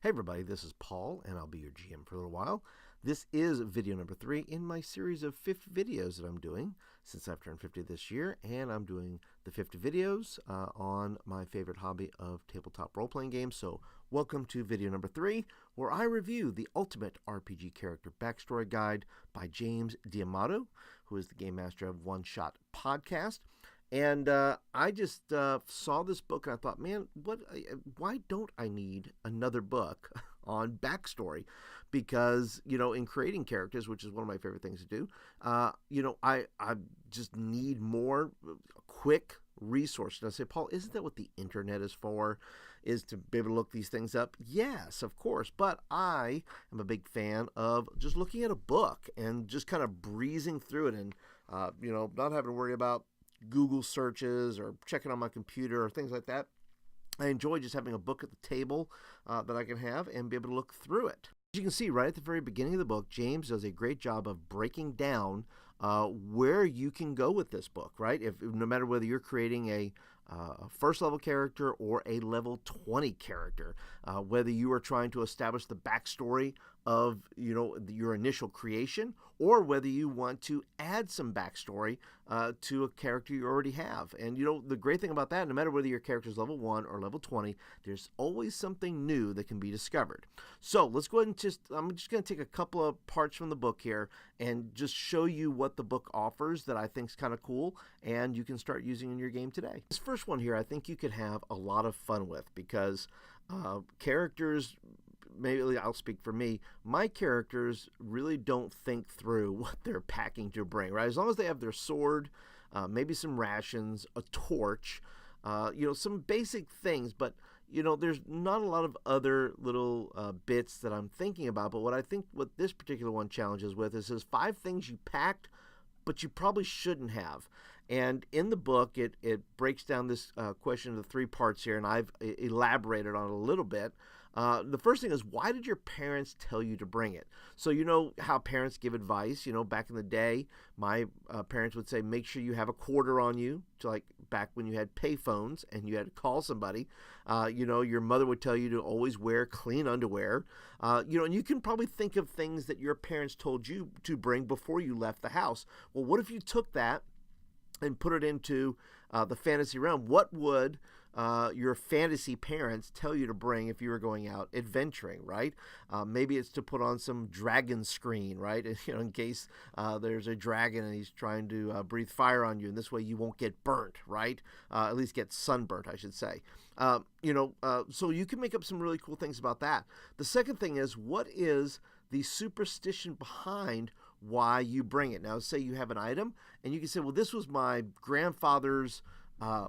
Hey everybody, this is Paul, and I'll be your GM for a little while. This is video number 3 in my series of 50 videos that I'm doing since I've turned 50 this year, and I'm doing the 50 videos on my favorite hobby of tabletop role-playing games. So welcome to video number 3, where I review the Ultimate RPG Character Backstory Guide by James D'Amato, who is the game master of One Shot Podcast. And I just saw this book and I thought, man, why don't I need another book on backstory? Because, in creating characters, which is one of my favorite things to do, I just need more quick resources. And I say, Paul, isn't that what the internet is for? Is to be able to look these things up? Yes, of course. But I am a big fan of just looking at a book and just kind of breezing through it and, not having to worry about Google searches or checking on my computer or things like that. I enjoy just having a book at the table that I can have and be able to look through it. As you can see right at the very beginning of the book, James does a great job of breaking down where you can go with this book, right? No matter whether you're creating a first level character or a level 20 character, whether you are trying to establish the backstory of your initial creation, or whether you want to add some backstory to a character you already have. And the great thing about that, no matter whether your character is level 1 or level 20, there's always something new that can be discovered. So let's go ahead and I'm just going to take a couple of parts from the book here and just show you what the book offers that I think is kind of cool and you can start using in your game today. This first one here I think you could have a lot of fun with because characters, maybe I'll speak for me, my characters really don't think through what they're packing to bring, right? As long as they have their sword, maybe some rations, a torch, some basic things, but there's not a lot of other little bits that I'm thinking about. But what this particular one challenges with is 5 things you packed but you probably shouldn't have. And in the book, it breaks down this question into 3 parts here, and I've elaborated on it a little bit. The first thing is, why did your parents tell you to bring it? So you know how parents give advice. Back in the day, my parents would say, make sure you have a quarter on you, like back when you had pay phones and you had to call somebody. Your mother would tell you to always wear clean underwear. And you can probably think of things that your parents told you to bring before you left the house. Well, what if you took that and put it into the fantasy realm? What would your fantasy parents tell you to bring if you were going out adventuring, right? Maybe it's to put on some dragon screen, right? In case there's a dragon and he's trying to breathe fire on you, and this way you won't get burnt, right? At least get sunburnt, I should say. So you can make up some really cool things about that. The second thing is, what is the superstition behind why you bring it? Now, say you have an item, and you can say, well, this was my grandfather's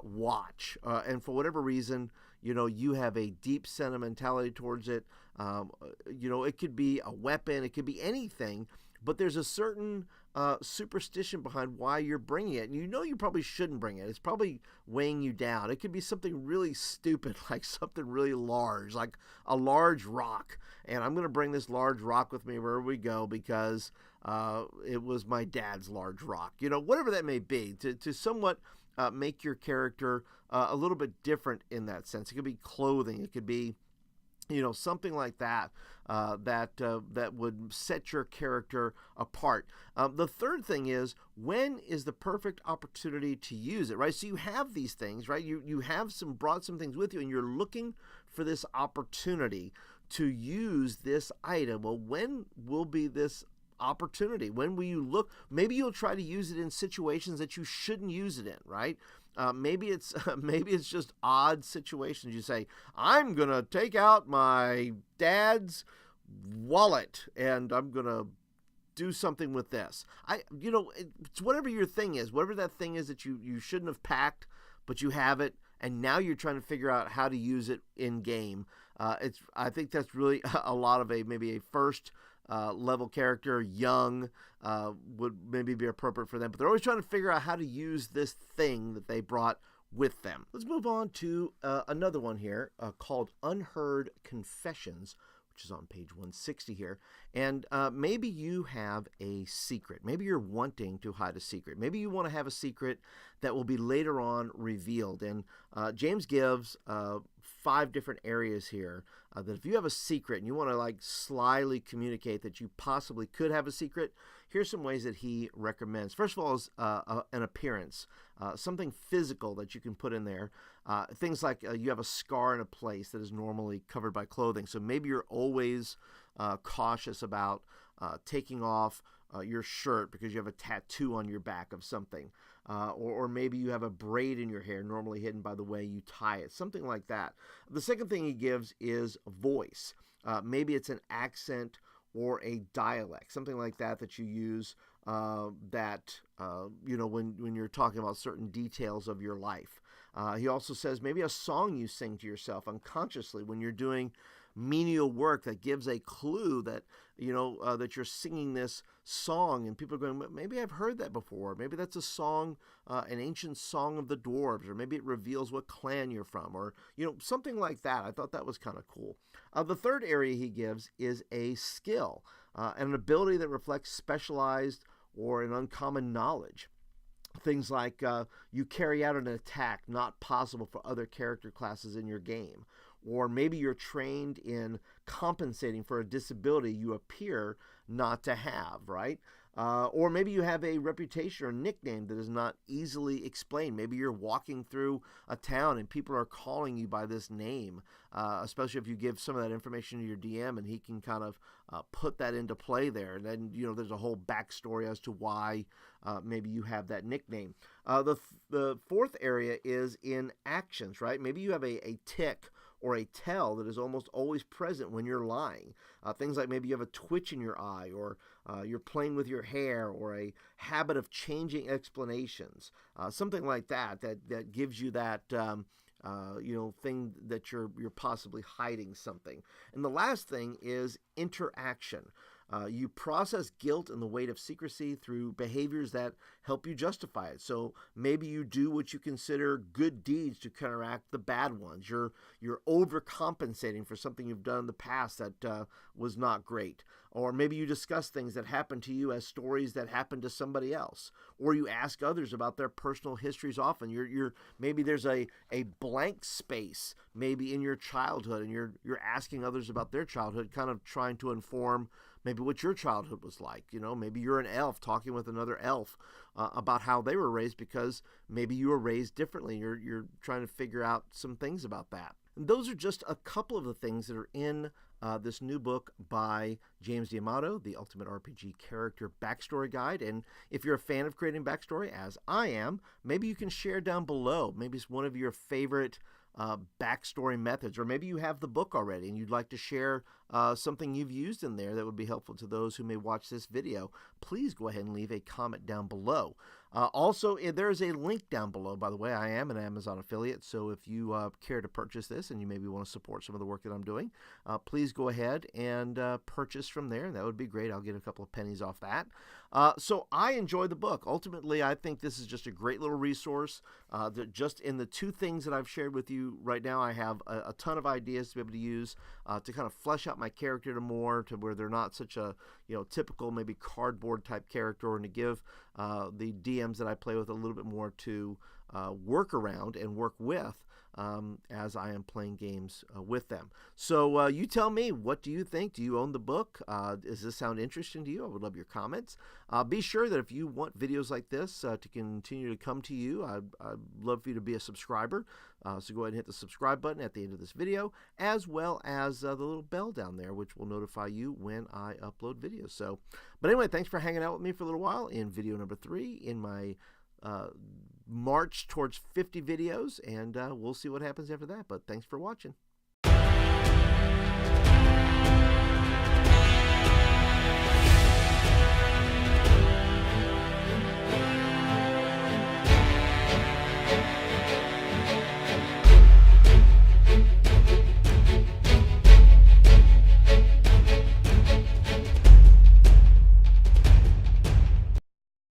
watch, and for whatever reason, you have a deep sentimentality towards it. It could be a weapon, it could be anything, but there's a certain superstition behind why you're bringing it, and you probably shouldn't bring it. It's probably weighing you down. It could be something really stupid, like something really large, like a large rock, and I'm going to bring this large rock with me wherever we go because it was my dad's large rock. Whatever that may be, to somewhat make your character a little bit different in that sense. It could be clothing. It could be, something like that that would set your character apart. The third thing is, when is the perfect opportunity to use it, right? So you have these things, right? You have brought some things with you, and you're looking for this opportunity to use this item. Well, when will be this opportunity? When will you look? Maybe you'll try to use it in situations that you shouldn't use it in, right? Maybe it's just odd situations. You say, I'm gonna take out my dad's wallet and I'm gonna do something with this. It's whatever your thing is, whatever that thing is that you shouldn't have packed, but you have it, and now you're trying to figure out how to use it in game. I think that's really a lot of maybe a first level character, young, would maybe be appropriate for them, but they're always trying to figure out how to use this thing that they brought with them. Let's move on to another one here called Unheard Confessions, which is on page 160 here. And maybe you have a secret. Maybe you're wanting to hide a secret. Maybe you want to have a secret that will be later on revealed. And James gives 5 different areas here that if you have a secret and you want to like slyly communicate that you possibly could have a secret, here's some ways that he recommends. First of all is an appearance, something physical that you can put in there. Things like you have a scar in a place that is normally covered by clothing. So maybe you're always cautious about taking off your shirt because you have a tattoo on your back of something. Or maybe you have a braid in your hair, normally hidden by the way you tie it, something like that. The second thing he gives is voice. Maybe it's an accent or a dialect, something like that that you use when you're talking about certain details of your life. He also says maybe a song you sing to yourself unconsciously when you're doing menial work that gives a clue that that you're singing this song, and people are going, maybe I've heard that before. Maybe that's a song, an ancient song of the dwarves, or maybe it reveals what clan you're from, or something like that. I thought that was kind of cool. The third area he gives is a skill, and an ability that reflects specialized or an uncommon knowledge. Things like you carry out an attack not possible for other character classes in your game. Or maybe you're trained in compensating for a disability you appear not to have, right? Or maybe you have a reputation or nickname that is not easily explained. Maybe you're walking through a town and people are calling you by this name, especially if you give some of that information to your DM and he can kind of put that into play there. And then, there's a whole backstory as to why maybe you have that nickname. The fourth area is in actions, right? Maybe you have a tick or a tell that is almost always present when you're lying. Things like maybe you have a twitch in your eye, or you're playing with your hair, or a habit of changing explanations. Something like that gives you that thing that you're possibly hiding something. And the last thing is interaction. You process guilt and the weight of secrecy through behaviors that help you justify it. So maybe you do what you consider good deeds to counteract the bad ones. You're overcompensating for something you've done in the past that was not great. Or maybe you discuss things that happened to you as stories that happened to somebody else. Or you ask others about their personal histories often. Maybe there's a blank space maybe in your childhood, and you're asking others about their childhood, kind of trying to inform maybe what your childhood was like. Maybe you're an elf talking with another elf about how they were raised, because maybe you were raised differently. You're trying to figure out some things about that. And those are just a couple of the things that are in this new book by James D'Amato, the Ultimate RPG Character Backstory Guide. And if you're a fan of creating backstory, as I am, maybe you can share down below. Maybe it's one of your favorite backstory methods, or maybe you have the book already and you'd like to share something you've used in there that would be helpful to those who may watch this video. Please go ahead and leave a comment down below. Also, there is a link down below. By the way, I am an Amazon affiliate, so if you care to purchase this and you maybe want to support some of the work that I'm doing, please go ahead and purchase from there. That would be great. I'll get a couple of pennies off that. So I enjoy the book. Ultimately, I think this is just a great little resource. That just in the two things that I've shared with you right now, I have a ton of ideas to be able to use to kind of flesh out my character to where they're not such a typical maybe cardboard type character, and to give the DMs that I play with a little bit more to work around and work with as I am playing games with them. So you tell me, what do you think? Do you own the book? Does this sound interesting to you? I would love your comments. Be sure that if you want videos like this to continue to come to you, I'd love for you to be a subscriber. So go ahead and hit the subscribe button at the end of this video, as well as the little bell down there, which will notify you when I upload videos. So, but anyway, thanks for hanging out with me for a little while in video number 3 in my march towards 50 videos, and we'll see what happens after that. But thanks for watching.